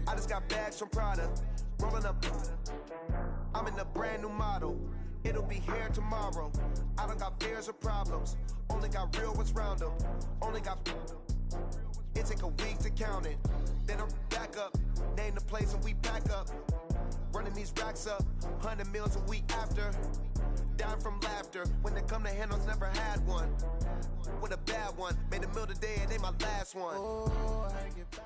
I just got bags from Prada, rolling up. I'm in a brand new model. It'll be here tomorrow. I don't got fears or problems. Only got real ones round them. Only got. It take a week to count it. Then I'm back up. Name the place and we pack up. Running these racks up. 100 meals a week after. Down from laughter. When they come to handles, never had one. With a bad one. Made a meal today and ain't my last one. Oh, I had to get back up.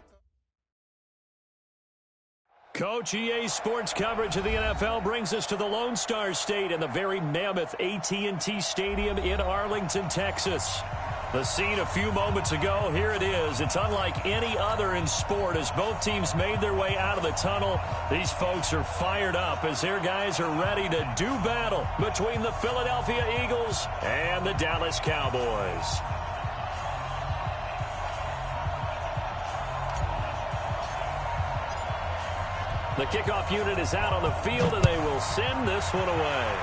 Coach, EA Sports coverage of the NFL brings us to the Lone Star State and the very mammoth AT&T Stadium in Arlington, Texas. The scene a few moments ago, here it is. It's unlike any other in sport as both teams made their way out of the tunnel. These folks are fired up as their guys are ready to do battle between the Philadelphia Eagles and the Dallas Cowboys. The kickoff unit is out on the field, and they will send this one away.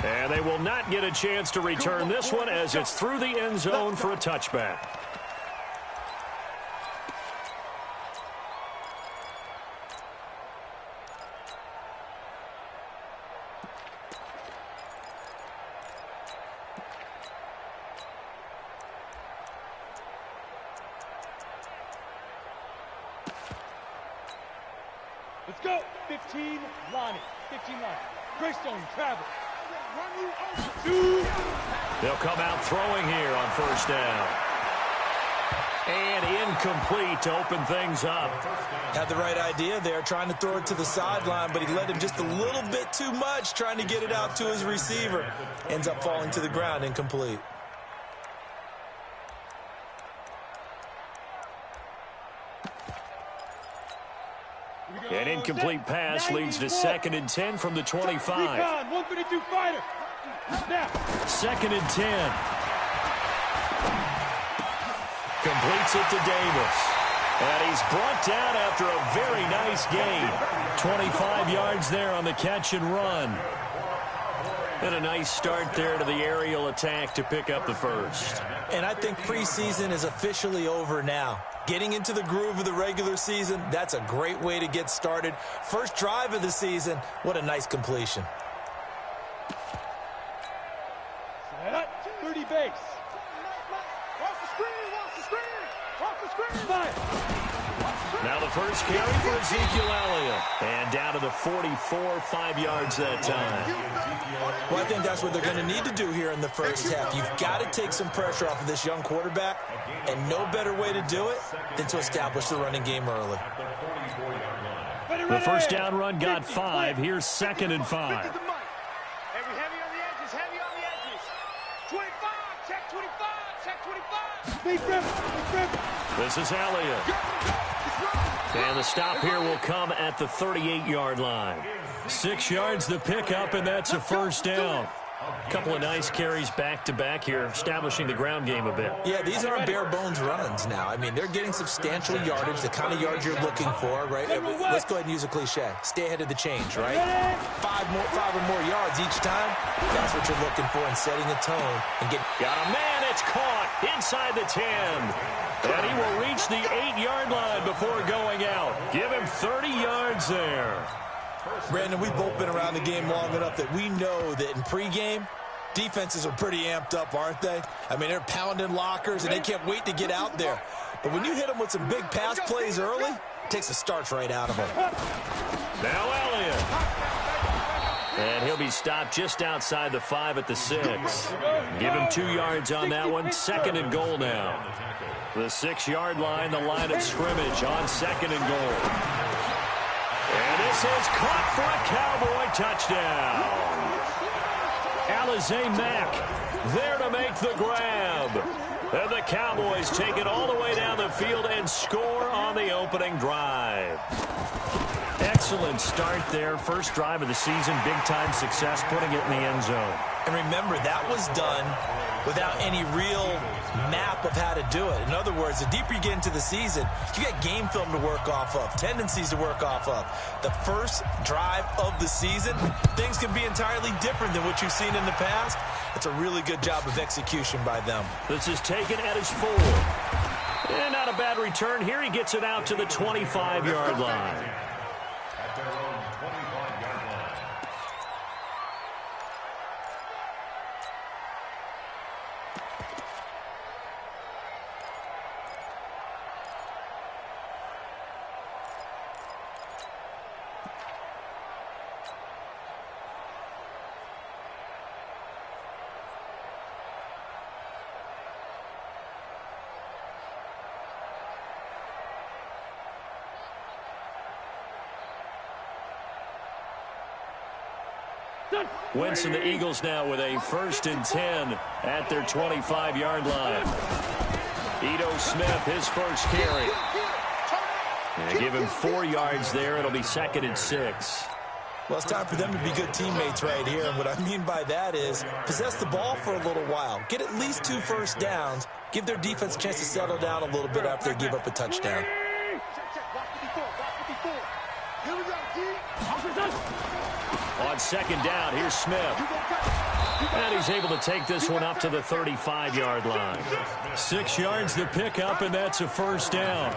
And they will not get a chance to return this one as it's through the end zone for a touchback. Let's go. 15 Lonnie. 15 Lonnie. Greystone travel. They'll come out throwing here on first down. And incomplete to open things up. Had the right idea there, trying to throw it to the sideline, but he led him just a little bit too much, trying to get it out to his receiver. Ends up falling to the ground, incomplete. An incomplete pass leads to 2nd and 10 from the 25. 132 fighter. Snap. 2nd and 10. Completes it to Davis. And he's brought down after a very nice gain. 25 yards there on the catch and run. And a nice start there to the aerial attack to pick up the first. And I think preseason is officially over now. Getting into the groove of the regular season, that's a great way to get started. First drive of the season, what a nice completion. 30 base. Off the screen. Now the first carry for Ezekiel Elliott. And down to the 44, 5 yards that time. Well, I think that's what they're going to need to do here in the first half. You've got to take some pressure off of this young quarterback, and no better way to do it than to establish the running game early. The first down run got 5. Here's 2nd and 5. Heavy on the edges, heavy on the edges. 25, check 25, check 25. Big This is Elliott. And the stop here will come at the 38-yard line. 6 yards the pickup, and that's a first down. A couple of nice carries back-to-back here, establishing the ground game a bit. Yeah, these aren't bare-bones runs now. I mean, they're getting substantial yardage, the kind of yards you're looking for, right? Let's go ahead and use a cliche. Stay ahead of the change, right? 5 or more yards each time. That's what you're looking for in setting a tone. And Got a man, it's caught inside the 10. And he will reach the 8-yard line before going out. Give him 30 yards there. Brandon, we've both been around the game long enough that we know that in pregame, defenses are pretty amped up, aren't they? I mean, they're pounding lockers, and they can't wait to get out there. But when you hit them with some big pass plays early, it takes the starch right out of them. Now Elliott. And he'll be stopped just outside the 5 at the 6. Give him 2 yards on that one. 2nd and goal now. The 6-yard line, the line of scrimmage on 2nd and goal. And this is caught for a Cowboy touchdown. Alize Mack there to make the grab. And the Cowboys take it all the way down the field and score on the opening drive. Excellent start there. First drive of the season. Big-time success putting it in the end zone. And remember, that was done without any real map of how to do it. In other words, the deeper you get into the season, you got game film to work off of, tendencies to work off of. The first drive of the season, things can be entirely different than what you've seen in the past. It's a really good job of execution by them. This is taken at his 4. And not a bad return here. He gets it out to the 25-yard line. At their own 25-yard line. Wentz and the Eagles now with a 1st and 10 at their 25-yard line. Ito Smith, his first carry. And give him 4 yards there. It'll be 2nd and 6. Well, it's time for them to be good teammates right here. And what I mean by that is possess the ball for a little while. Get at least 2 first downs. Give their defense a chance to settle down a little bit after they give up a touchdown. On 2nd down, here's Smith. And he's able to take this one up to the 35-yard line. 6 yards to pick up, and that's a 1st down.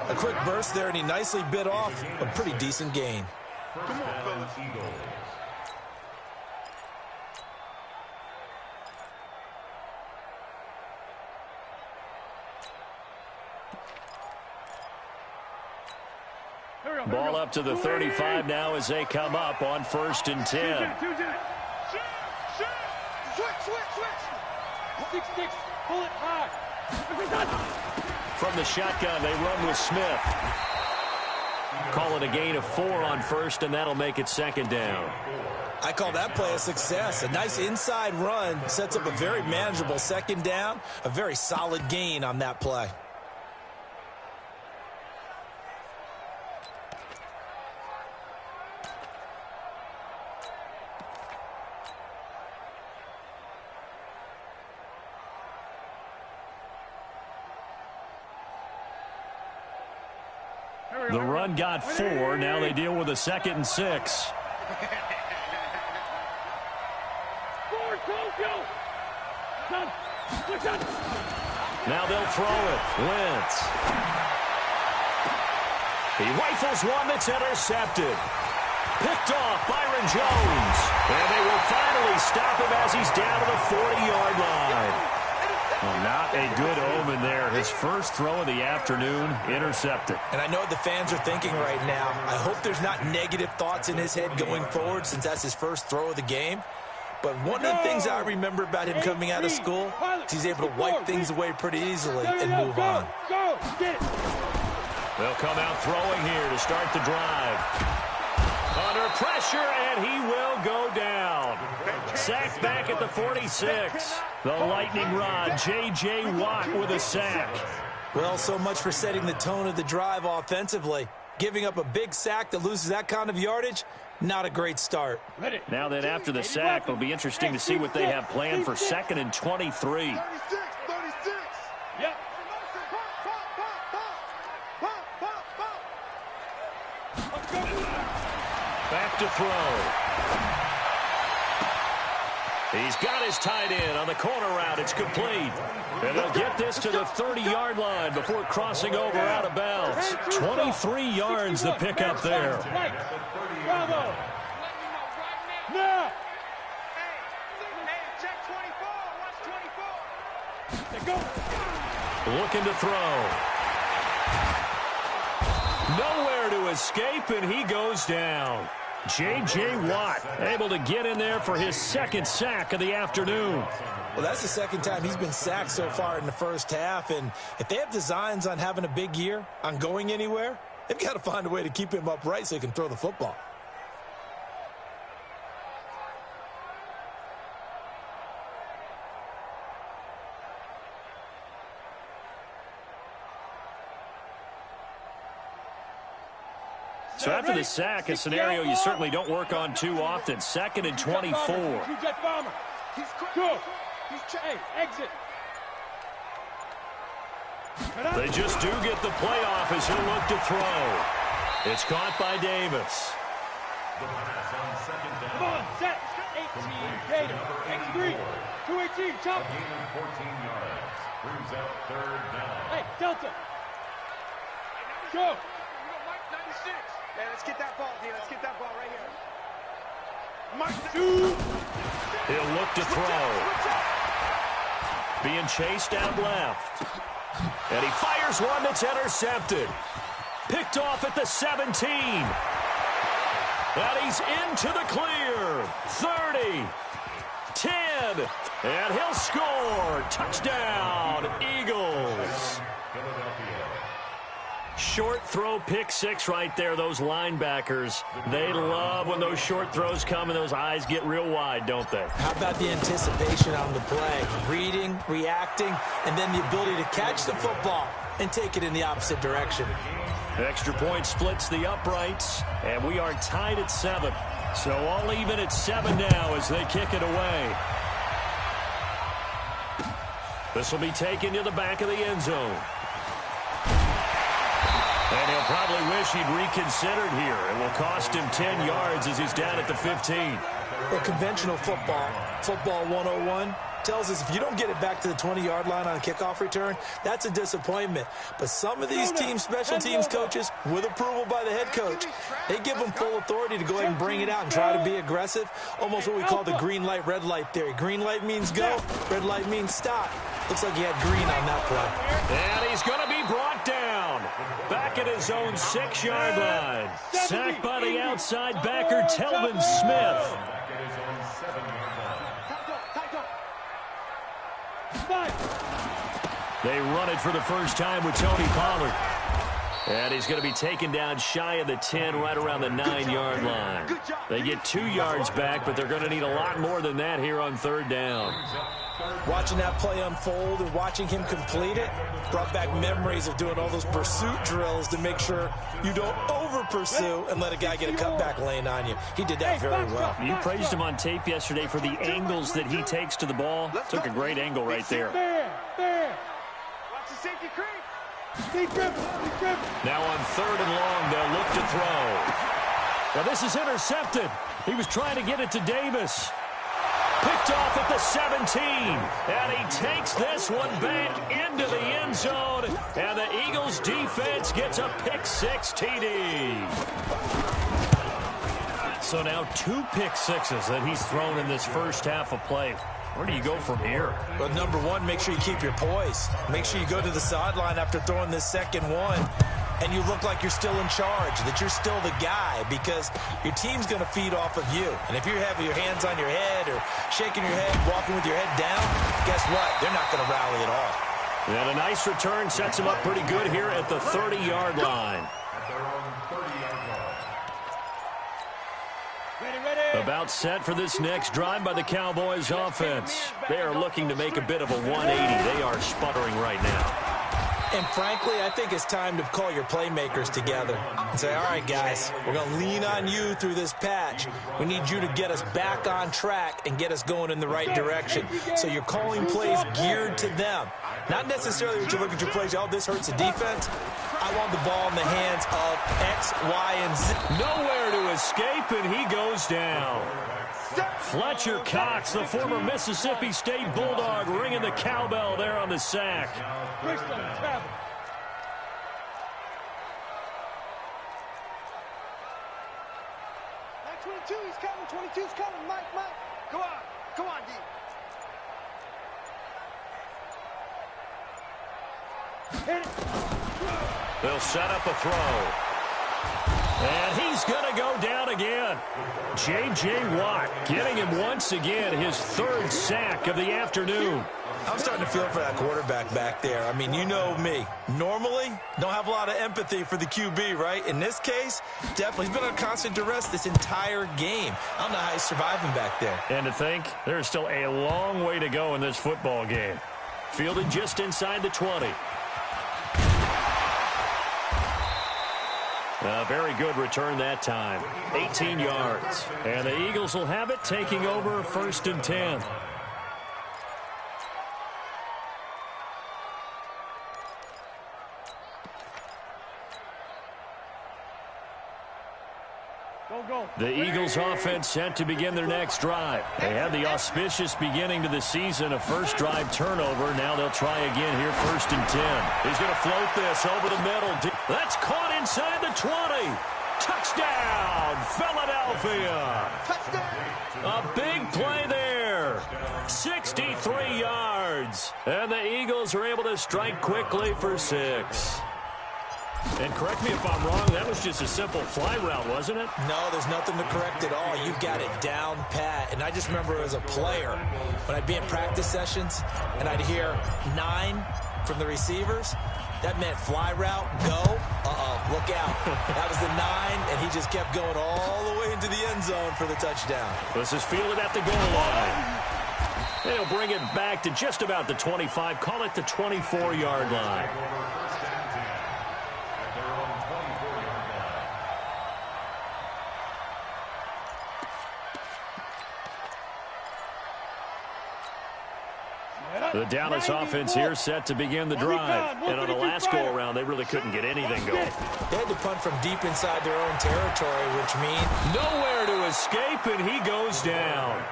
A quick burst there, and he nicely bit off a pretty decent gain. Come on, fellas. Eagles. Ball up to the 35 now as they come up on 1st and 10. From the shotgun, they run with Smith. Call it a gain of 4 on 1st, and that'll make it 2nd down. I call that play a success. A nice inside run sets up a very manageable 2nd down. A very solid gain on that play. The run got 4. Now they deal with a 2nd and 6. Now they'll throw it. Wentz. He rifles one that's intercepted. Picked off Byron Jones. And they will finally stop him as he's down to the 40-yard line. Well, not a good omen there. His first throw of the afternoon, intercepted. And I know what the fans are thinking right now. I hope there's not negative thoughts in his head going forward since that's his first throw of the game. But one of the things I remember about him coming out of school is he's able to wipe things away pretty easily and move on. They'll come out throwing here to start the drive. Under pressure, and he will go down. Sacked back at the 46. The lightning rod, J.J. Watt with a sack. Well, so much for setting the tone of the drive offensively. Giving up a big sack that loses that kind of yardage, not a great start. Now then, after the sack, it'll be interesting to see what they have planned for 2nd and 23. Back to throw. He's got his tight end on the corner route. It's complete. And they'll get this to the 30-yard line before crossing over out of bounds. 23 yards to pick up there. Bravo. Now. Check 24. Watch 24. Looking to throw. Nowhere to escape, and he goes down. J.J. Watt able to get in there for his 2nd sack of the afternoon. Well, that's the 2nd time he's been sacked so far in the first half. And if they have designs on having a big year, on going anywhere, they've got to find a way to keep him upright so he can throw the football. So after the sack, a scenario you certainly don't work on too often. 2nd and 24. Exit. They just do get the playoff as he'll look to throw. It's caught by Davis. Come on, set. 18, Gator. X3. 218, chop. 14 yards. Brings up third down. Hey, Delta. Go. You got Mike 96. Yeah, let's get that ball, D. Let's get that ball right here. Mike 2. He'll look to throw. Being chased out left. And he fires one that's intercepted. Picked off at the 17. And he's into the clear. 30. 10. And he'll score. Touchdown, Eagles. Short throw, pick six right there. Those linebackers, they love when those short throws come and those eyes get real wide, don't they? How about the anticipation on the play? Reading, reacting, and then the ability to catch the football and take it in the opposite direction. Extra point splits the uprights, and we are tied at 7. So all even at 7 now as they kick it away. This will be taken to the back of the end zone. And he'll probably wish he'd reconsidered here. It will cost him 10 yards as he's down at the 15. Well, conventional football 101, tells us if you don't get it back to the 20-yard line on a kickoff return, that's a disappointment. But some of these teams, special teams coaches, with approval by the head coach, they give them full authority to go ahead and bring it out and try to be aggressive, almost what we call the green light, red light theory. Green light means go, red light means stop. Looks like he had green on that play. And he's going to be brought down. Back at his own 6-yard line. Sacked by the outside backer, Telvin Smith. They run it for the first time with Tony Pollard. And he's going to be taken down shy of the 10, right around the 9-yard line. They get 2 yards back, but they're going to need a lot more than that here on third down. Watching that play unfold and watching him complete it brought back memories of doing all those pursuit drills to make sure you don't over-pursue and let a guy get a cutback lane on you. He did that very well. You praised him on tape yesterday for the angles that he takes to the ball. Took a great angle right there. Watch the safety creep. Now on third and long, they'll look to throw. Well, this is intercepted. He was trying to get it to Davis. Picked off at the 17. And he takes this one back into the end zone. And the Eagles defense gets a pick six TD. So now 2 pick sixes that he's thrown in this first half of play. Where do you go from here? Well, number one, make sure you keep your poise. Make sure you go to the sideline after throwing this second one, and you look like you're still in charge, that you're still the guy, because your team's going to feed off of you. And if you're having your hands on your head or shaking your head, walking with your head down, guess what? They're not going to rally at all. And a nice return sets him up pretty good here at the 30-yard line. About set for this next drive by the Cowboys offense. They are looking to make a bit of a 180. They are sputtering right now. And frankly, I think it's time to call your playmakers together and say, all right, guys, we're going to lean on you through this patch. We need you to get us back on track and get us going in the right direction. So you're calling plays geared to them. Not necessarily what you look at your plays, oh, this hurts the defense. I want the ball in the hands of X, Y, and Z. Nowhere to escape, and he goes down. Fletcher Cox, the former Mississippi State Bulldog, ringing the cowbell there on the sack. 22, he's coming. 22's coming. Mike. Come on, D. They'll set up a throw. And he's going to go down again. J.J. Watt getting him once again his 3rd sack of the afternoon. I'm starting to feel for that quarterback back there. I mean, you know me. Normally, don't have a lot of empathy for the QB, right? In this case, definitely. He's been on constant duress this entire game. I don't know how he's surviving back there. And to think, there's still a long way to go in this football game. Fielded just inside the 20. A very good return that time. 18 yards. And the Eagles will have it, taking over 1st and 10. The Eagles offense set to begin their next drive. They had the auspicious beginning to the season, a first drive turnover. Now they'll try again here, 1st and 10. He's going to float this over the middle. That's caught inside the 20. Touchdown, Philadelphia. A big play there. 63 yards. And the Eagles are able to strike quickly for 6. And correct me if I'm wrong, that was just a simple fly route, wasn't it? No, there's nothing to correct at all. You've got it down pat. And I just remember as a player, when I'd be in practice sessions and I'd hear 9 from the receivers, that meant fly route, go, look out. That was the 9, and he just kept going all the way into the end zone for the touchdown. This is fielded at the goal line. And he'll bring it back to just about the 25, call it the 24-yard line. The Dallas offense here set to begin the drive. And on the last go-around, they really couldn't get anything going. They had to punt from deep inside their own territory, which means nowhere to escape, and he goes down.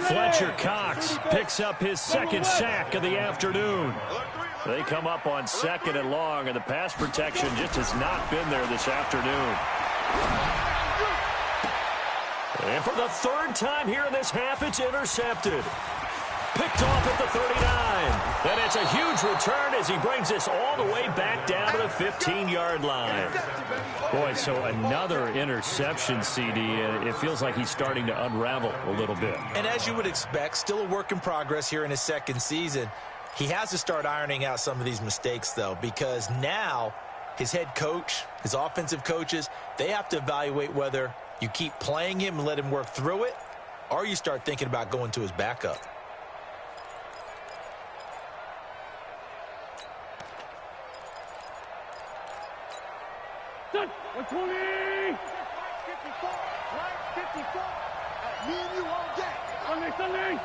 Fletcher Cox picks up his second sack of the afternoon. They come up on 2nd and long, and the pass protection just has not been there this afternoon. And for the 3rd time here in this half, it's intercepted. Picked off at the 39. And it's a huge return as he brings this all the way back down to the 15-yard line. Boy, so another interception, CD. It feels like he's starting to unravel a little bit. And as you would expect, still a work in progress here in his 2nd season. He has to start ironing out some of these mistakes, though, because now his head coach, his offensive coaches, they have to evaluate whether you keep playing him and let him work through it, or you start thinking about going to his backup. Right 54, right 54. Me and you all day. Sunday.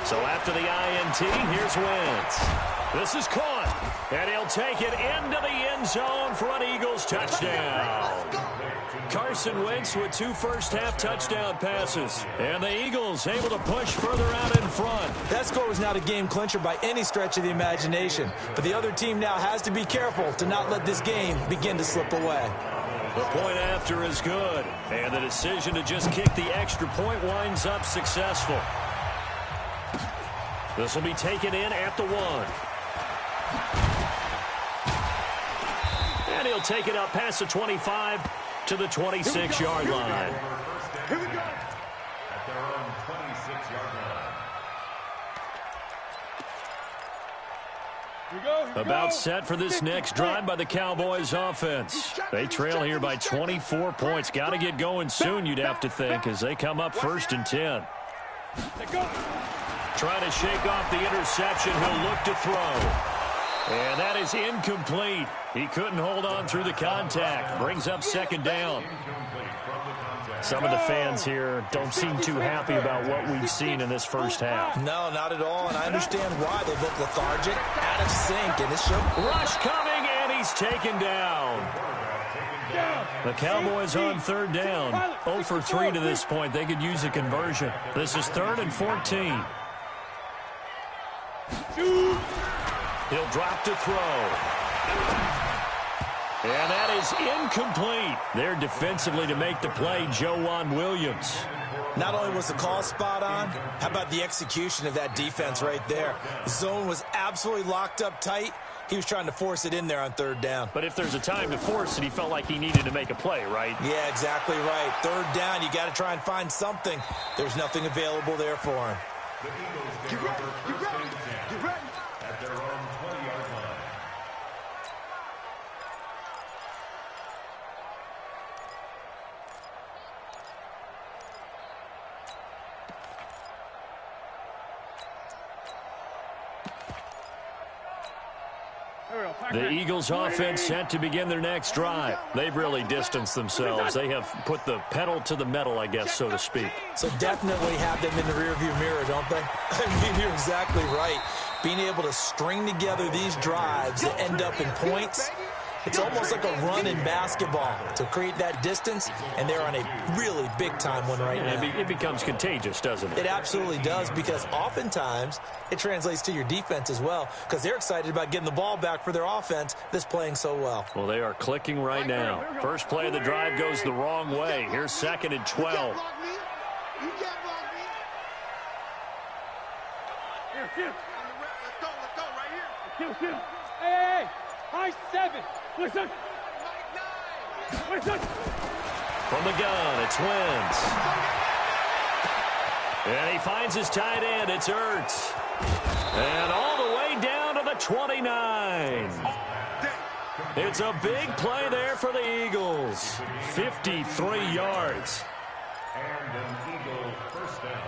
So after the INT, here's Wentz. This is caught, and he'll take it into the end zone for an Eagles touchdown. Carson Wentz with 2 first-half touchdown passes, and the Eagles able to push further out in front. That score was not a game clincher by any stretch of the imagination, but the other team now has to be careful to not let this game begin to slip away. The point after is good, and the decision to just kick the extra point winds up successful. This will be taken in at the 1. And he'll take it up past the 25 to the 26-yard line. Here we go. At their own 26-yard line. About set for this next drive by the Cowboys offense. They trail here by 24 points. Got to get going soon, you'd have to think, as they come up 1st and 10. Trying to shake off the interception. He'll look to throw. And that is incomplete. He couldn't hold on through the contact. Brings up 2nd down. Some of the fans here don't seem too happy about what we've seen in this first half. No, not at all, and I understand why. They look lethargic, out of sync, and this show. Rush coming, and he's taken down. The Cowboys on 3rd down. 0 for 3 to this point. They could use a conversion. This is 3rd and 14. He'll drop to throw. And that is incomplete. There defensively to make the play, Joejuan Williams. Not only was the call spot on, how about the execution of that defense right there? The zone was absolutely locked up tight. He was trying to force it in there on 3rd down. But if there's a time to force it, he felt like he needed to make a play, right? Yeah, exactly right. 3rd down, you got to try and find something. There's nothing available there for him. Get ready. Get ready. At their own 20-yard line. The Eagles offense set to begin their next drive. They've really distanced themselves. They have put the pedal to the metal, I guess, so to speak. So definitely have them in the rearview mirror, don't they? I mean, you're exactly right. Being able to string together these drives that end up in points, It's almost like a run in basketball to create that distance, and they're on a really big-time one right now. It becomes contagious, doesn't it? It absolutely does, because oftentimes it translates to your defense as well, because they're excited about getting the ball back for their offense that's playing so well. Well, they are clicking right now. First play of the drive goes the wrong way. Here's 2nd and 12. You can't block me. Here. Let's go right here. Hey, high 7. Listen. From the gun, it's Wentz. And he finds his tight end. It's Ertz. And all the way down to the 29. It's a big play there for the Eagles. 53 yards. And an Eagle first down.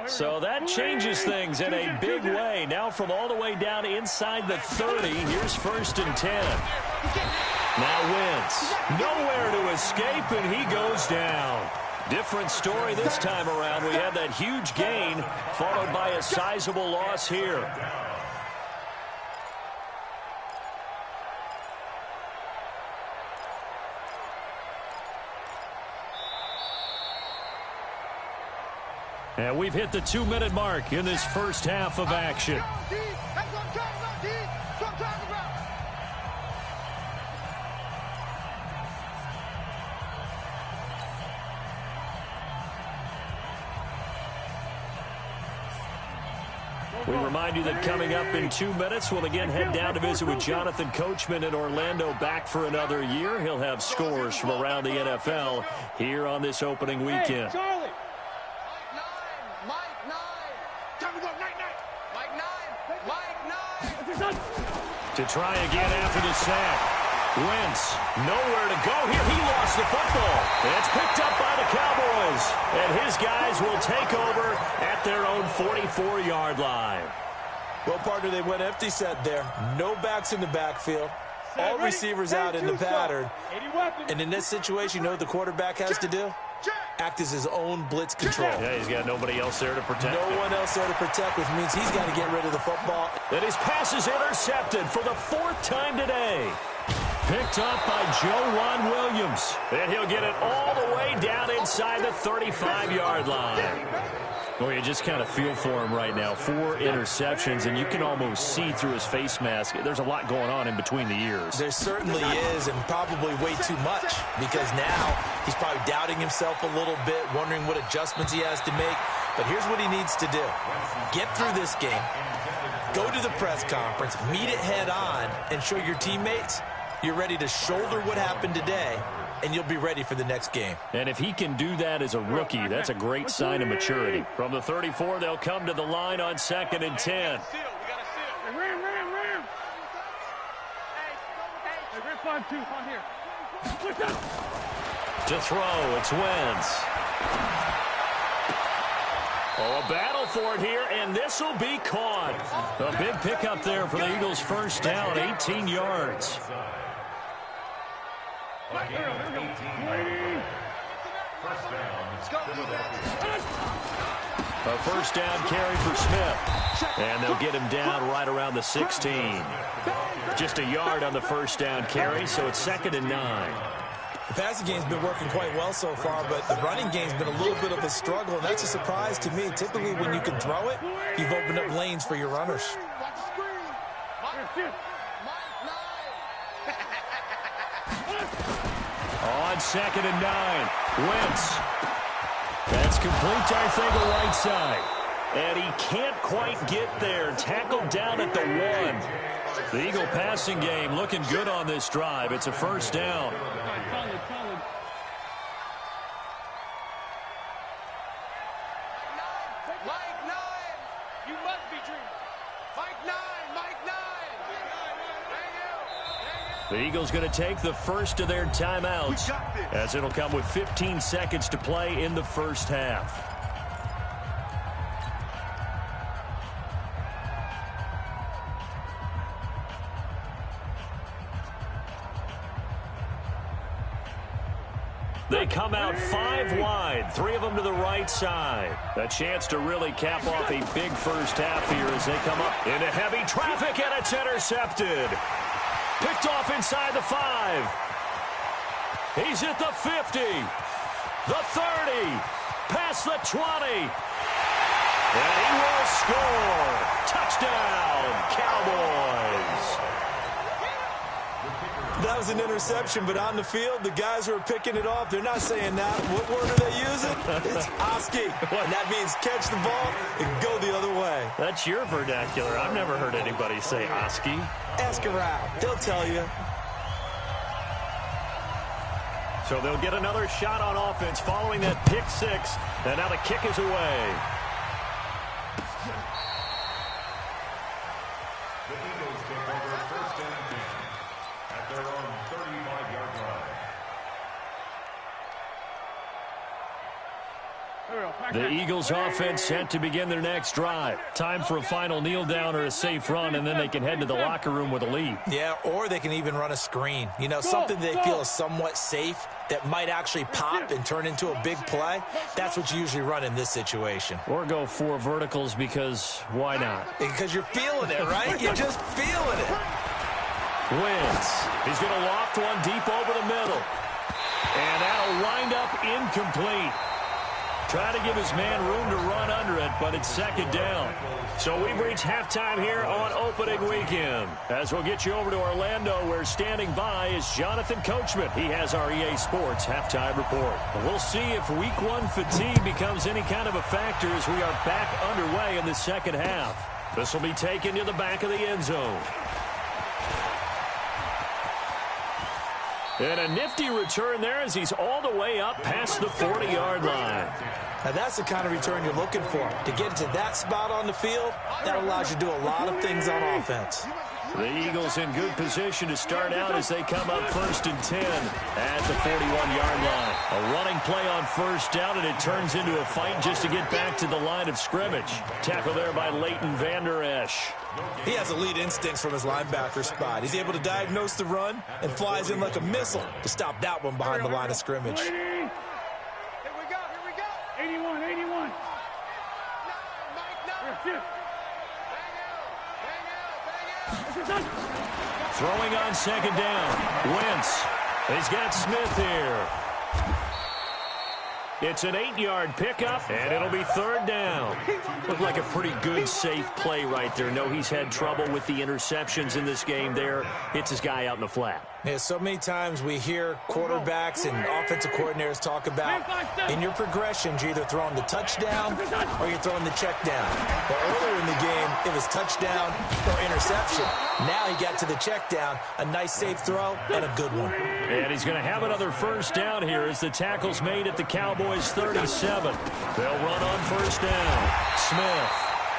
So that changes things in a big way. Now from all the way down inside the 30, here's 1st and 10. Now Wentz, nowhere to escape, and he goes down. Different story this time around. We had that huge gain followed by a sizable loss here. And we've hit the 2-minute mark in this first half of action. That's what I'm talking about, D. That's what I'm talking about. We remind you that coming up in 2 minutes, we'll again head down to visit with Jonathan Coachman in Orlando, back for another year. He'll have scores from around the NFL here on this opening weekend. Hey, Charlie. Mike 9. Time to go, Mike 9. To try again after the sack. Wentz, nowhere to go here. He lost the football. It's picked up by the Cowboys. And his guys will take over at their own 44-yard line. Well, partner, they went empty set there. No backs in the backfield. All receivers out in the pattern. And in this situation, you know what the quarterback has to do? Act as his own blitz control. Yeah, he's got nobody else there to protect. No one else there to protect, which means he's got to get rid of the football. And his pass is intercepted for the 4th time today. Picked up by Joe Williams. And he'll get it all the way down inside the 35-yard line. Well, you just kind of feel for him right now. 4 interceptions, and you can almost see through his face mask. There's a lot going on in between the ears. There certainly is, and probably way too much, because now he's probably doubting himself a little bit, wondering what adjustments he has to make. But here's what he needs to do. Get through this game, go to the press conference, meet it head on, and show your teammates you're ready to shoulder what happened today, and you'll be ready for the next game. And if he can do that as a rookie, that's a great sign of maturity. From the 34, they'll come to the line on 2nd and 10. Ram. Hey, Ram 5-2 on here. To throw, it's Wentz. Oh, a battle for it here, and this will be caught. A big pickup there for the Eagles' first down, 18 yards. First down. A first down carry for Smith. And they'll get him down right around the 16. Just a yard on the first down carry, so it's 2nd and 9. The passing game's been working quite well so far, but the running game's been a little bit of a struggle, and that's a surprise to me. Typically, when you can throw it, you've opened up lanes for your runners. On 2nd and 9, Wentz. That's complete, I think, a right side. And he can't quite get there. Tackled down at the 1. The Eagle passing game looking good on this drive. It's a first down. The Eagles going to take the first of their timeouts, as it'll come with 15 seconds to play in the first half. They come out 5 wide, 3 of them to the right side. A chance to really cap off a big first half here as they come up into heavy traffic, and it's intercepted. Picked off inside the 5. He's at the 50, the 30, past the 20. And he will score. Touchdown, Cowboys. That was an interception, but on the field, the guys who are picking it off, they're not saying that. What word are they using? It's Oski. And that means catch the ball and go the other way. That's your vernacular. I've never heard anybody say Oski. Ask around. They'll tell you. So they'll get another shot on offense following that pick 6. And now the kick is away. The Eagles take over first and 10 at their own 35-yard line. The Eagles offense set to begin their next drive. Time for a final kneel down or a safe run, and then they can head to the locker room with a lead. Yeah, or they can even run a screen. You know, something they feel is somewhat safe that might actually pop and turn into a big play. That's what you usually run in this situation. Or go 4 verticals because why not? Because you're feeling it, right? You're just feeling it. Wentz. He's going to loft one deep over the middle. And that'll wind up incomplete. Try to give his man room to run under it, but it's second down. So we've reached halftime here on opening weekend. As we'll get you over to Orlando, where standing by is Jonathan Coachman. He has our EA Sports halftime report. We'll see if week 1 fatigue becomes any kind of a factor as we are back underway in the second half. This will be taken to the back of the end zone. And a nifty return there as he's all the way up past the 40-yard line. Now that's the kind of return you're looking for. To get to that spot on the field, that allows you to do a lot of things on offense. The Eagles in good position to start out as they come up 1st and 10 at the 41-yard line. A running play on first down, and it turns into a fight just to get back to the line of scrimmage. Tackle there by Leighton Vander Esch. He has elite instincts from his linebacker spot. He's able to diagnose the run and flies in like a missile to stop that one behind the line of scrimmage. Here we go. 81. Throwing on second down. Wentz. He's got Smith here. It's an 8-yard pickup, and it'll be 3rd down. Looked like a pretty good, safe play right there. No, he's had trouble with the interceptions in this game there. Hits his guy out in the flat. Yeah, so many times we hear quarterbacks and offensive coordinators talk about in your progressions, you're either throwing the touchdown or you're throwing the check down. But earlier in the game, it was touchdown or interception. Now he got to the check down, a nice safe throw, and a good one. And he's going to have another first down here as the tackle's made at the Cowboys' 37. They'll run on first down. Smith.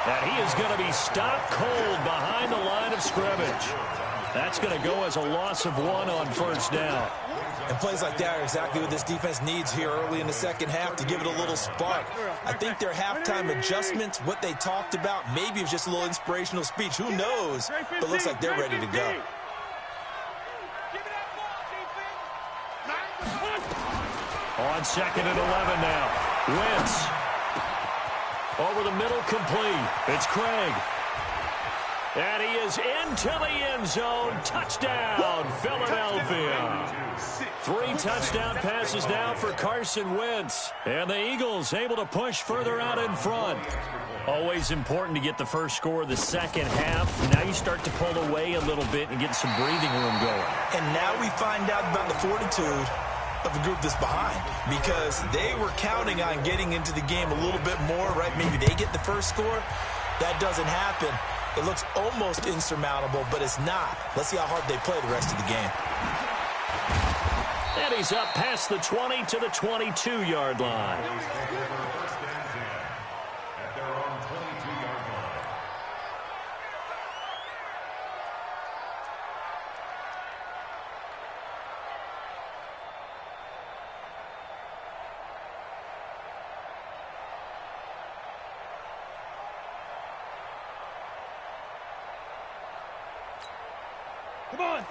And he is going to be stopped cold behind the line of scrimmage. That's going to go as a loss of 1 on first down. And plays like that are exactly what this defense needs here early in the second half to give it a little spark. I think their halftime adjustments, what they talked about, maybe it was just a little inspirational speech. Who knows? But it looks like they're ready to go. On 2nd and 11 now. Wentz. Over the middle, complete. It's Craig. And he is into the end zone. Touchdown, Philadelphia. 3 touchdown passes now for Carson Wentz. And the Eagles able to push further out in front. Always important to get the first score of the second half. Now you start to pull away a little bit and get some breathing room going. And now we find out about the fortitude of the group that's behind, because they were counting on getting into the game a little bit more, right? Maybe they get the first score. That doesn't happen. It looks almost insurmountable, but it's not. Let's see how hard they play the rest of the game. And he's up past the 20 to the 22-yard line. At their own 22-yard line.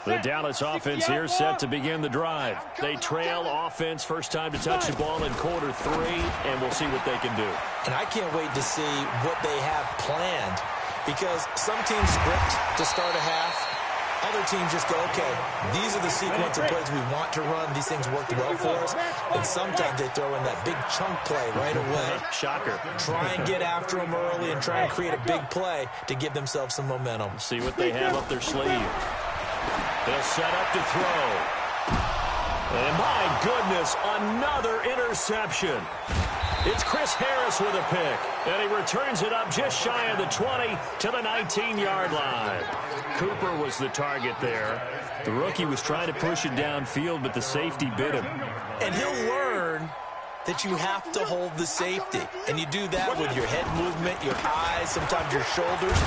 The Dallas offense here set to begin the drive. They trail offense, first time to touch the ball in quarter 3, and we'll see what they can do. And I can't wait to see what they have planned, because some teams script to start a half. Other teams just go, okay, these are the sequence of plays we want to run. These things worked well for us. And sometimes they throw in that big chunk play right away. Shocker. Try and get after them early and try and create a big play to give themselves some momentum. See what they have up their sleeve. They'll set up to throw. And my goodness, another interception. It's Chris Harris with a pick, and he returns it up just shy of the 20 to the 19-yard line. Cooper was the target there. The rookie was trying to push it downfield, but the safety bit him. And he'll learn that you have to hold the safety. And you do that with your head movement, your eyes, sometimes your shoulders.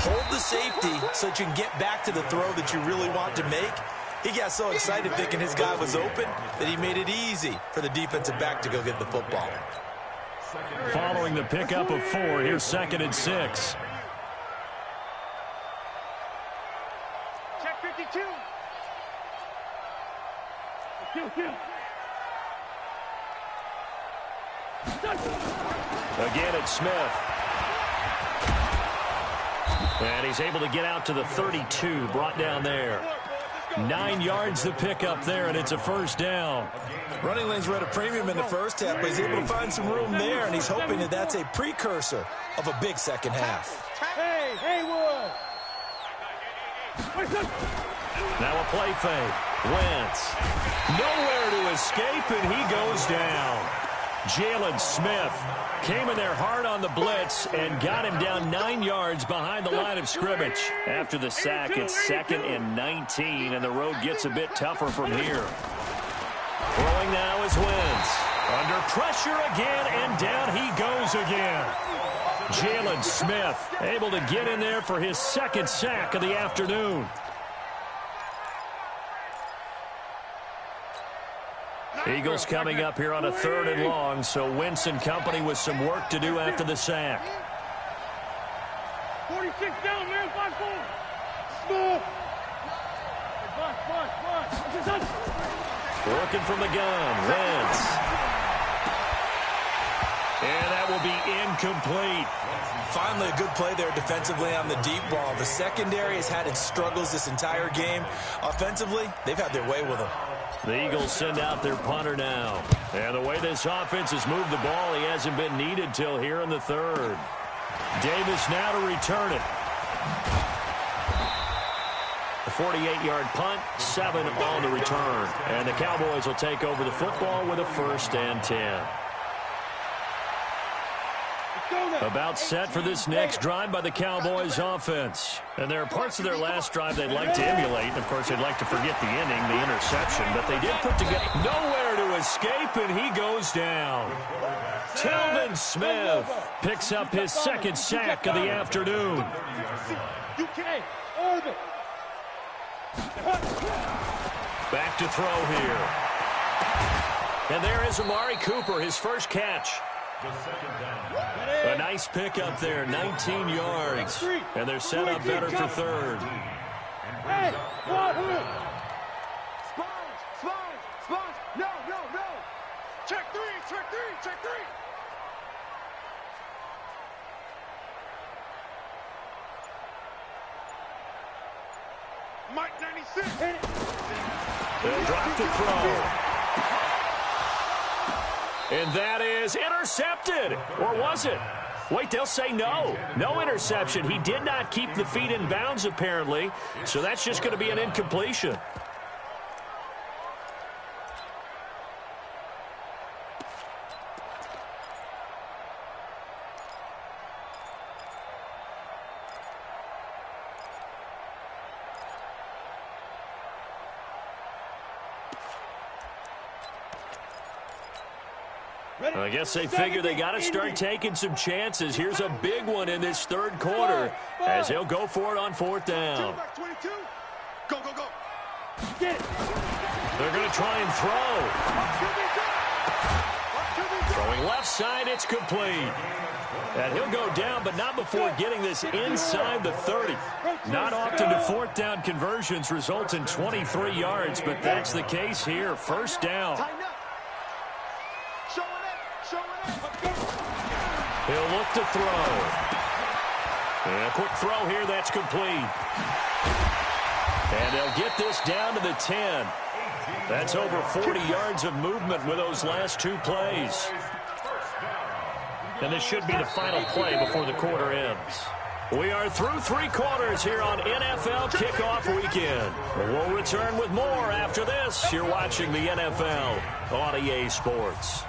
Hold the safety so that you can get back to the throw that you really want to make. He got so excited thinking his guy was open that he made it easy for the defensive back to go get the football. Following the pickup of 4, here's 2nd and 6. Check 52. Again, it's Smith. And he's able to get out to the 32, brought down there. 9 yards to pick up there, and it's a first down. Running lanes were at a premium in the first half, but he's able to find some room there, and he's hoping that that's a precursor of a big second half. Hey, Haywood! Now a play fake. Wentz. Nowhere to escape, and he goes down. Jalen Smith came in there hard on the blitz and got him down 9 yards behind the line of scrimmage. After the sack, it's 2nd and 19, and the road gets a bit tougher from here. Throwing now is Wentz. Under pressure again, and down he goes again. Jalen Smith able to get in there for his 2nd sack of the afternoon. Eagles coming up here on a 3rd and long, so Wentz and company with some work to do after the sack. 46 down, man. 5-4. Smooth. Working from the gun, Wentz. And that will be incomplete. Finally, a good play there defensively on the deep ball. The secondary has had its struggles this entire game. Offensively, they've had their way with him. The Eagles send out their punter now. And the way this offense has moved the ball, he hasn't been needed till here in the 3rd. Davis now to return it. A 48-yard punt, 7 on the return. And the Cowboys will take over the football with a 1st and 10. About set for this next drive by the Cowboys offense. And there are parts of their last drive they'd like to emulate. Of course, they'd like to forget the inning, the interception. But they did put together nowhere to escape, and he goes down. Telvin Smith picks up his 2nd sack of the afternoon. Back to throw here. And there is Amari Cooper, his first catch. A nice pickup there, 19 yards. And they're set up better for 3rd. Hey, Sponge. No. Check 3. Mike 96. They'll drop to throw. And that is intercepted. Or was it? Wait, they'll say no. No interception. He did not keep the feet in bounds, apparently. So that's just going to be an incompletion. I guess they figure they got to start taking some chances. Here's a big one in this 3rd quarter as he'll go for it on 4th down. Go. They're going to try and throw. Throwing left side, it's complete. And he'll go down, but not before getting this inside the 30. Not often do fourth down conversions result in 23 yards, but that's the case here. First down. He'll look to throw. And a quick throw here, that's complete. And they'll get this down to the 10. That's over 40 yards of movement with those last two plays. And this should be the final play before the quarter ends. We are through three quarters here on NFL Kickoff Weekend. We'll return with more after this. You're watching the NFL on EA Sports.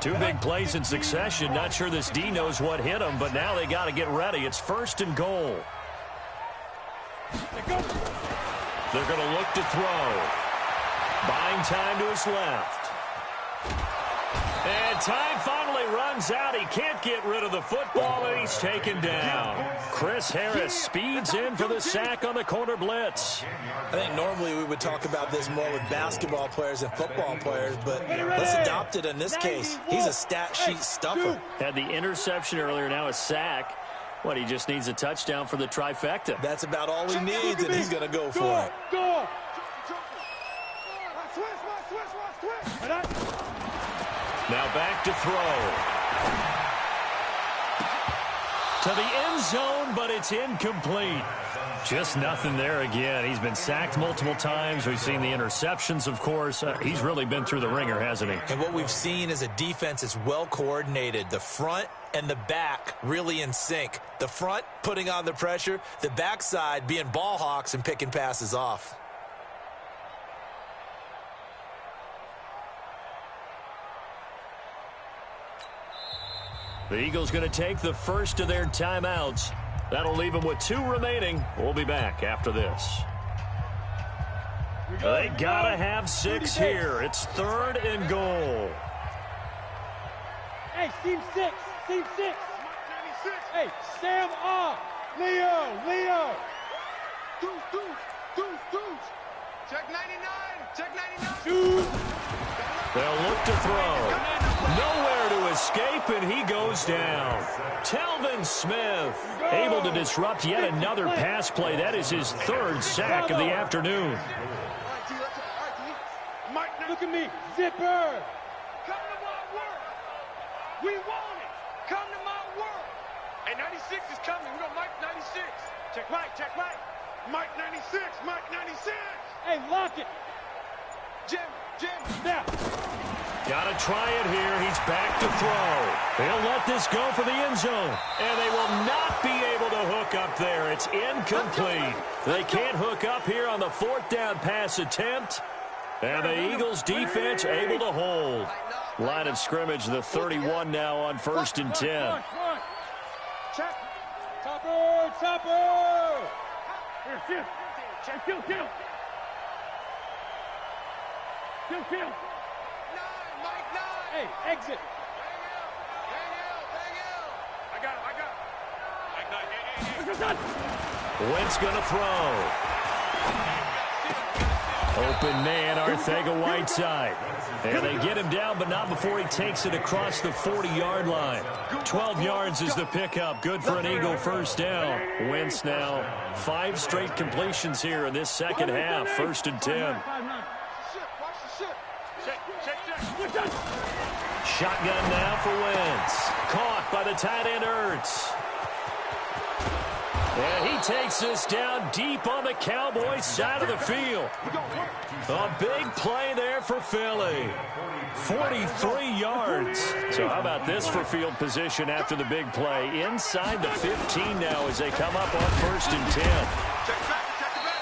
Two big plays in succession. Not sure this D knows what hit him, but now they got to get ready. It's first and goal. They're going to look to throw. Buying time to his left. And time finally runs out. He can't get rid of the football, and he's taken down. Chris Harris speeds in for the sack on the corner blitz. I think normally we would talk about this more with basketball players and football players, but let's adopt it in this case. He's a stat sheet stuffer. Had the interception earlier, now a sack. What, he just needs a touchdown for the trifecta. That's about all he needs, and he's going to go for it. Now back to throw. To the end zone, but it's incomplete. Just nothing there again. He's been sacked multiple times. We've seen the interceptions, of course. He's really been through the ringer, hasn't he? And what we've seen is a defense that's well coordinated. The front and the back really in sync. The front putting on the pressure. The backside being ball hawks and picking passes off. The Eagles going to take the first of their timeouts. That'll leave them with two remaining. We'll be back after this. They got to have 6 here. It's third and goal. Hey, team 6. Team 6. Hey, Sam off. Leo. Deuce. Check 99. Check 99. They'll look to throw. Nowhere to escape, and he goes down. Telvin Smith able to disrupt yet another pass play. That is his third sack of the afternoon. Mike, look at me. Zipper. Come to my work. We want it. Come to my work. Hey, 96 is coming. We got Mike 96. Check Mike. Mike 96. Mike 96. Hey, lock it. Jim, now. Got to try it here. He's back to throw. He'll let this go for the end zone. And they will not be able to hook up there. It's incomplete. They can't hook up here on the fourth down pass attempt. And the Eagles defense able to hold. Line of scrimmage, the 31 now on first and 10. Check. Topper. Here. Check. Kill. Mike 9. Hey, exit. I got him. Mike 9. Wentz going to throw. Open man, Arcega-Whiteside. And they get him down, but not before he takes it across the 40-yard line. 12 yards is the pickup. Good for an Eagle first down. Wentz now 5 straight completions here in this second half. First and 10. Shotgun now for Wentz. Caught by the tight end Ertz. And he takes this down deep on the Cowboys side of the field. A big play there for Philly. 43 yards. So how about this for field position after the big play? Inside the 15 now as they come up on first and 10.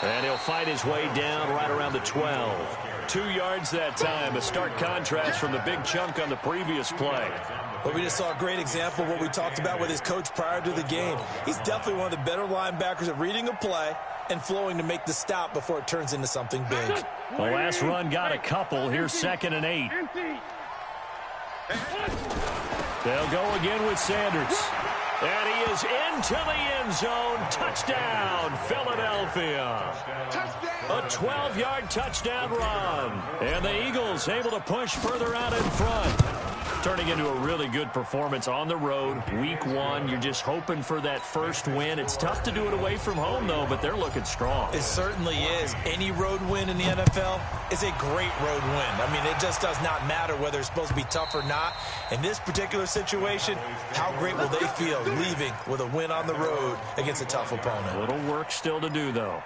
And he'll fight his way down right around the 12. 2 yards that time. A stark contrast from the big chunk on the previous play. But we just saw a great example of what we talked about with his coach prior to the game. He's definitely one of the better linebackers at reading a play and flowing to make the stop before it turns into something big. The last run got a couple. Here's 2nd and 8. They'll go again with Sanders. And he is into the end zone. Touchdown, Philadelphia. A 12-yard touchdown run. And the Eagles able to push further out in front. Turning into a really good performance on the road. Week 1, you're just hoping for that first win. It's tough to do it away from home, though, but they're looking strong. It certainly is. Any road win in the NFL is a great road win. I mean, it just does not matter whether it's supposed to be tough or not. In this particular situation, how great will they feel leaving with a win on the road against a tough opponent? A little work still to do, though.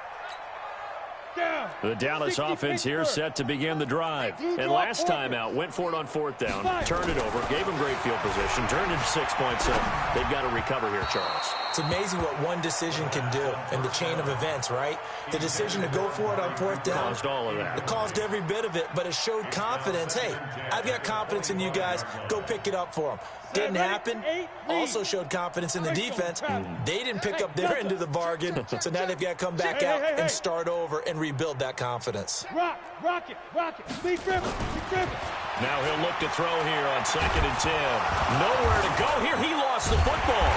The Dallas offense here set to begin the drive. And last time out, went for it on 4th down, turned it over, gave them great field position, turned into 6 points. So they've got to recover here, Charles. It's amazing what one decision can do in the chain of events, right? The decision to go for it on 4th down. Caused all of that. It caused every bit of it, but it showed confidence. Hey, I've got confidence in you guys. Go pick it up for them. Didn't happen. Also showed confidence in the defense. They didn't pick up their end of the bargain, so now they've got to come back out and start over and rebuild that confidence. Rock it. Be driven. Now he'll look to throw here on 2nd and 10. Nowhere to go here. He lost the football.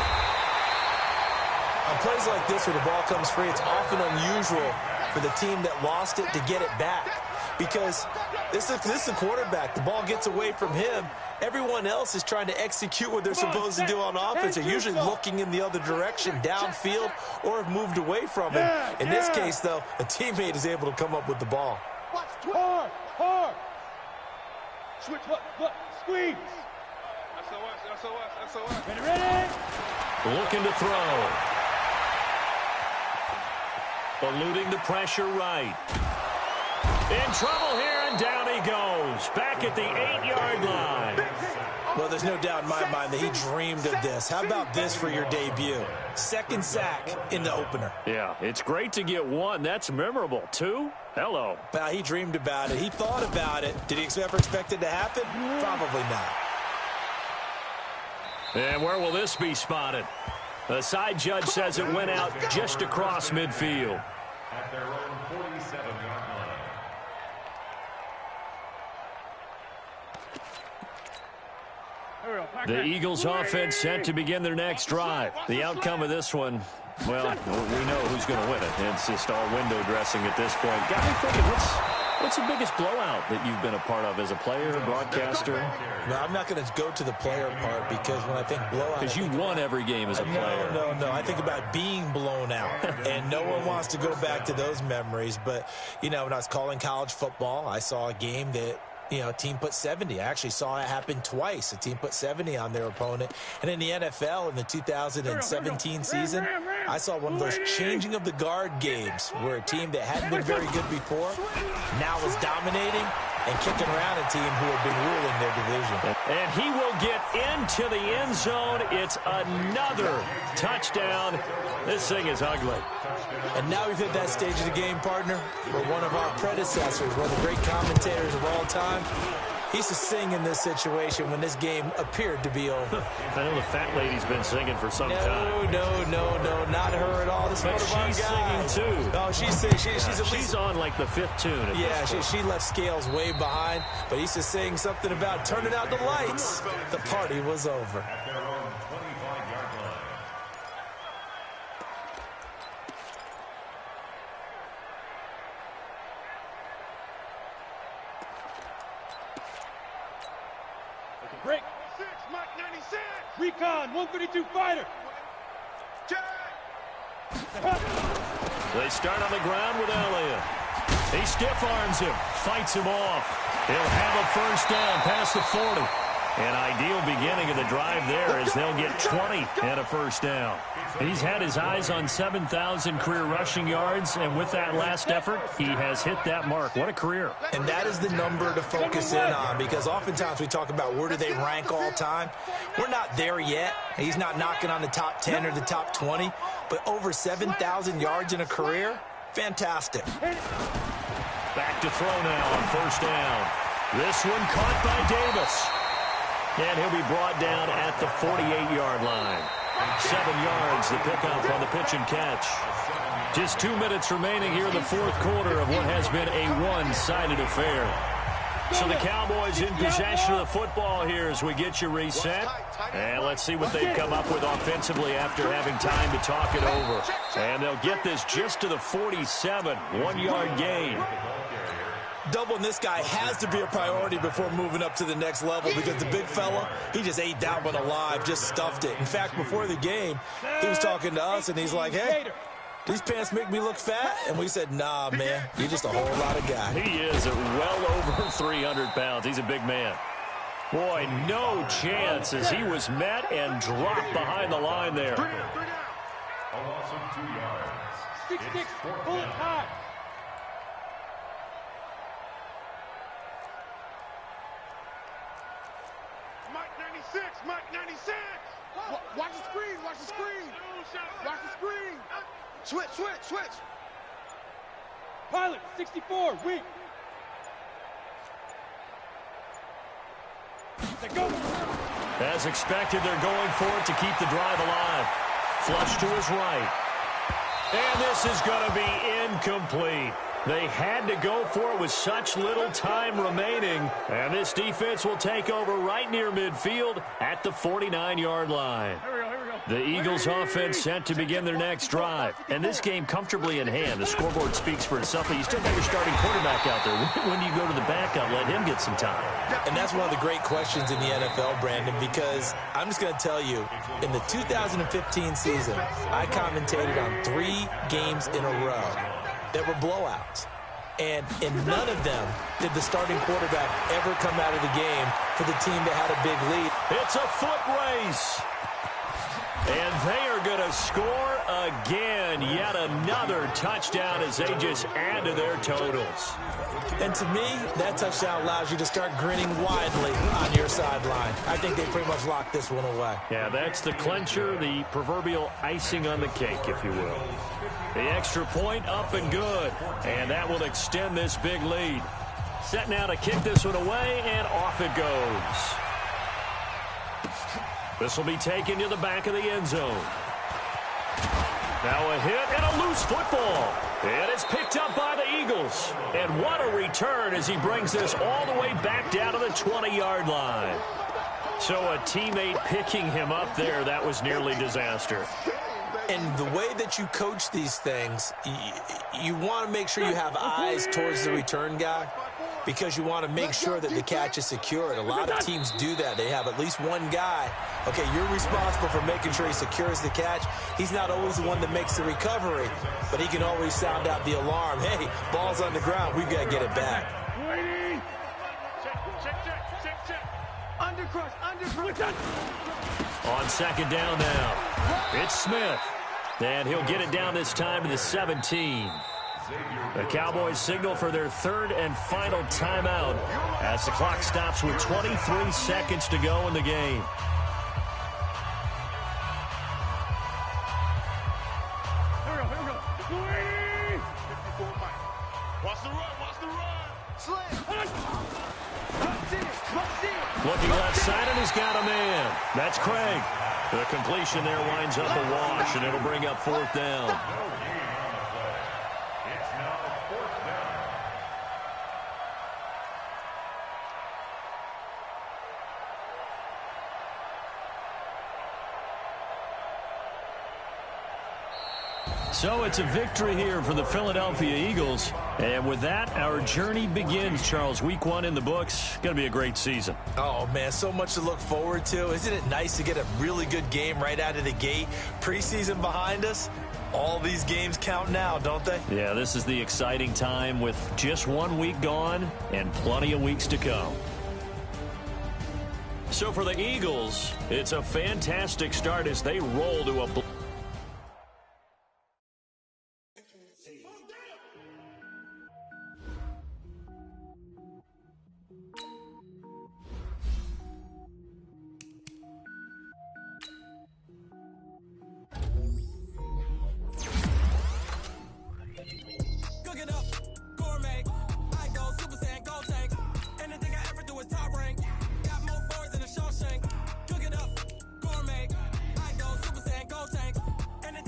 On plays like this where the ball comes free, it's often unusual for the team that lost it to get it back, because this is a quarterback. The ball gets away from him. Everyone else is trying to execute what they're supposed to do on offense. They're usually looking in the other direction, downfield, or have moved away from him. In this case, though, a teammate is able to come up with the ball. Hard. Switch, squeeze. SOS. Ready? Looking to throw. Eluding the pressure right. In trouble here, and down he goes. Back at the 8-yard line. Well, there's no doubt in my mind that he dreamed of this. How about this for your debut? 2nd sack in the opener. Yeah, it's great to get 1. That's memorable. 2? Hello. Well, he dreamed about it. He thought about it. Did he ever expect it to happen? Probably not. And where will this be spotted? The side judge says it went out just across midfield. At their own 47-yard line. The Eagles offense set to begin their next drive. The outcome of this one, well, we know who's going to win it. It's just all window dressing at this point. Got me thinking, what's the biggest blowout that you've been a part of as a player, broadcaster? No, I'm not going to go to the player part, because when I think blowout... Because you won every game as a player. No. I think about being blown out, and no one wants to go back to those memories. But, when I was calling college football, I saw a game that, a team put 70. I actually saw it happen twice. A team put 70 on their opponent. And in the NFL, in the 2017 season, I saw one of those changing of the guard games where a team that hadn't been very good before now was dominating and kicking around a team who had been ruling their division. And he will get into the end zone. It's another touchdown. This thing is ugly. And now we've hit that stage of the game, partner, where one of our predecessors, one of the great commentators of all time, he used to sing in this situation when this game appeared to be over. I know the fat lady's been singing for some time. No, not her at all. This but she's singing too. Oh, she's on like the 5th tune. Yeah, she left Scales way behind, but he used to sing something about turning out the lights. The party was over. At their own 25-yard line. Break. 6, Mike 96. Recon, 132 fighter. They start on the ground with Elliott. He stiff arms him, fights him off. He'll have a first down past the 40. An ideal beginning of the drive there as they'll get 20 and a first down. He's had his eyes on 7,000 career rushing yards, and with that last effort, he has hit that mark. What a career. And that is the number to focus in on, because oftentimes we talk about where do they rank all time. We're not there yet. He's not knocking on the top 10 or the top 20, but over 7,000 yards in a career, fantastic. Back to throw now on first down. This one caught by Davis. And he'll be brought down at the 48-yard line. 7 yards, the pickup on the pitch and catch. Just 2 minutes remaining here in the 4th quarter of what has been a one-sided affair. So the Cowboys in possession of the football here as we get you reset. And let's see what they've come up with offensively after having time to talk it over. And they'll get this just to the 47, 1-yard gain. doubling this guy has to be a priority before moving up to the next level, because the big fella, he just ate that one alive, just stuffed it. In fact, before the game, he was talking to us, and he's like, hey, these pants make me look fat? And we said, nah, man, you're just a whole lot of guy. He is at well over 300 pounds. He's a big man. Boy, no chance as he was met and dropped behind the line there. A loss of 2 yards. 6-6, pull it high. Mike 96, Mike 96. Watch the screen, watch the screen. Watch the screen. Switch, switch, switch. Pilot, 64, weak. Go. As expected, they're going for it to keep the drive alive. Flush to his right. And this is going to be incomplete. They had to go for it with such little time remaining. And this defense will take over right near midfield at the 49-yard line. The Eagles offense set to begin their next drive. And this game comfortably in hand. The scoreboard speaks for itself, but you still got your starting quarterback out there. When do you go to the backup, let him get some time? And that's one of the great questions in the NFL, Brandon, because I'm just going to tell you, in the 2015 season, I commentated on 3 games in a row that were blowouts. And in none of them did the starting quarterback ever come out of the game for the team that had a big lead. It's a foot race. And they are going to score again. Yet another touchdown as they just add to their totals. And to me, that touchdown allows you to start grinning widely on your sideline. I think they pretty much locked this one away. Yeah, that's the clincher, the proverbial icing on the cake, if you will. The extra point up and good. And that will extend this big lead. Set now to kick this one away, and off it goes. This will be taken to the back of the end zone. Now a hit and a loose football. And it's picked up by the Eagles. And what a return as he brings this all the way back down to the 20-yard line. So a teammate picking him up there, that was nearly disaster. And the way that you coach these things, you want to make sure you have eyes towards the return guy, because you want to make sure that the catch is secured. A lot of teams do that. They have at least one guy. Okay, you're responsible for making sure he secures the catch. He's not always the one that makes the recovery, but he can always sound out the alarm. Hey, ball's on the ground. We've got to get it back. Check. Undercrush. On second down now, it's Smith. And he'll get it down this time to the 17. The Cowboys signal for their third and final timeout as the clock stops with 23 seconds to go in the game. Here we go. Watch the run. Slam. Looking left side, and he's got a man. That's Craig. The completion there winds up a wash, and it'll bring up 4th down. So it's a victory here for the Philadelphia Eagles. And with that, our journey begins, Charles. Week 1 in the books. Going to be a great season. Oh, man, so much to look forward to. Isn't it nice to get a really good game right out of the gate? Preseason behind us. All these games count now, don't they? Yeah, this is the exciting time with just 1 week gone and plenty of weeks to come. So for the Eagles, it's a fantastic start as they roll to a